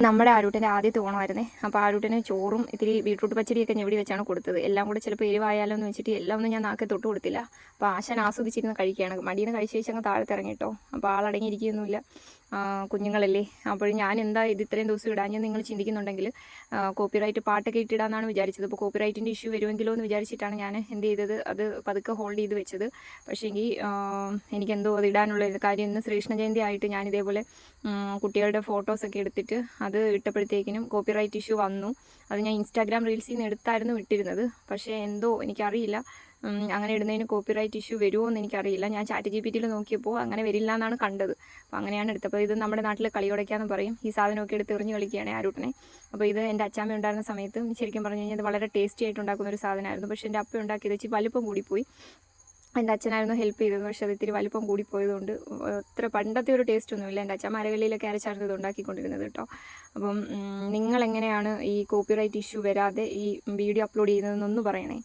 നമ്മുടെ ആരൂട്ടൻ്റെ ആദ്യത്തെ ഓണമായിരുന്നേ. അപ്പോൾ ആരൂട്ടന് ചോറും ഇത്തിരി ബീട്രൂട്ട് പച്ചടിയൊക്കെ ഞെവിടി വെച്ചാണ് കൊടുത്തത്. എല്ലാം കൂടെ ചിലപ്പോൾ എരിവായാലോ എന്ന് വെച്ചിട്ട് എല്ലാം ഒന്നും ഞാൻ നാക്കെ തൊട്ട് കൊടുത്തില്ല. അപ്പോൾ ആശാൻ ആസ്വദിച്ചിരുന്ന് കഴിക്കുകയാണ്. മടിയിൽ നിന്ന് കഴിച്ച ശേഷം അങ്ങ് താഴത്ത് ഇറങ്ങിട്ടോ. അപ്പോൾ ആളടങ്ങിയിരിക്കുകയൊന്നുമില്ല, കുഞ്ഞുങ്ങളല്ലേ. അപ്പോൾ ഞാൻ എന്താ ഇത് ഇത്രയും ദിവസം ഇടാഞ്ഞെന്ന് നിങ്ങൾ ചിന്തിക്കുന്നുണ്ടെങ്കിൽ കോപ്പിറൈറ്റ് പാട്ടൊക്കെ ഇട്ടിടാന്നാണ് വിചാരിച്ചത്. അപ്പോൾ കോപ്പിറൈറ്റിൻ്റെ ഇഷ്യൂ വരുമെങ്കിലോ എന്ന് വിചാരിച്ചിട്ടാണ് ഞാൻ എന്ത് ചെയ്തത്, അത് പതുക്കെ ഹോൾഡ് ചെയ്ത് വെച്ചത്. പക്ഷേ എനിക്കെന്തോ അത് ഇടാനുള്ള കാര്യം ഇന്ന് ശ്രീകൃഷ്ണ ജയന്തി ആയിട്ട് ഞാൻ ഇതേപോലെ കുട്ടികളുടെ ഫോട്ടോസൊക്കെ എടുത്തിട്ട് അത് ഇട്ടപ്പോഴത്തേക്കിനും കോപ്പിറൈറ്റ് ഇഷ്യൂ വന്നു. അത് ഞാൻ ഇൻസ്റ്റാഗ്രാം റീൽസിൽ നിന്ന് എടുത്തായിരുന്നു ഇട്ടിരുന്നത്. പക്ഷേ എന്തോ എനിക്കറിയില്ല, അങ്ങനെ ഇടുന്നതിന് കോപ്പിറൈറ്റ് ഇഷ്യൂ വരുമോ എന്ന് എനിക്കറിയില്ല. ഞാൻ ChatGPT നോക്കിയപ്പോൾ അങ്ങനെ വരില്ല എന്നാണ് കണ്ടത്. അപ്പോൾ അങ്ങനെയാണ് എടുത്തപ്പോൾ ഇത് നമ്മുടെ നാട്ടിൽ കളിയുടയ്ക്കാന്ന് പറയും. ഈ സാധനമൊക്കെ എടുത്ത് എറിഞ്ഞ് കളിക്കുകയാണ് ആരൂട്ടനെ. അപ്പോൾ ഇത് എൻ്റെ അച്ചാമ്മ ഉണ്ടായിരുന്ന സമയത്ത് ശരിക്കും പറഞ്ഞു കഴിഞ്ഞാൽ ഇത് വളരെ ടേസ്റ്റി ആയിട്ട് ഉണ്ടാക്കുന്ന ഒരു സാധനമായിരുന്നു. പക്ഷേ എൻ്റെ അപ്പ ഉണ്ടാക്കിയത് വെച്ച് വലിപ്പം കൂടിപ്പോയി. എൻ്റെ അച്ഛനായിരുന്നു ഹെൽപ്പ് ചെയ്തത്. പക്ഷേ അത് ഇത്തിരി വലിപ്പം കൂടിപ്പോയതുകൊണ്ട് അത്ര പണ്ടത്തെ ഒരു ടേസ്റ്റ് ഒന്നുമില്ല. എൻ്റെ അച്ഛൻ മരകല്ലിലൊക്കെ അരച്ചായിരുന്നു ഇത് ഉണ്ടാക്കിക്കൊണ്ടിരുന്നത് കേട്ടോ. അപ്പം നിങ്ങളെങ്ങനെയാണ് ഈ കോപ്പിറൈറ്റ് ഇഷ്യൂ വരാതെ ഈ വീഡിയോ അപ്ലോഡ് ചെയ്യുന്നതെന്നൊന്ന് പറയണേ.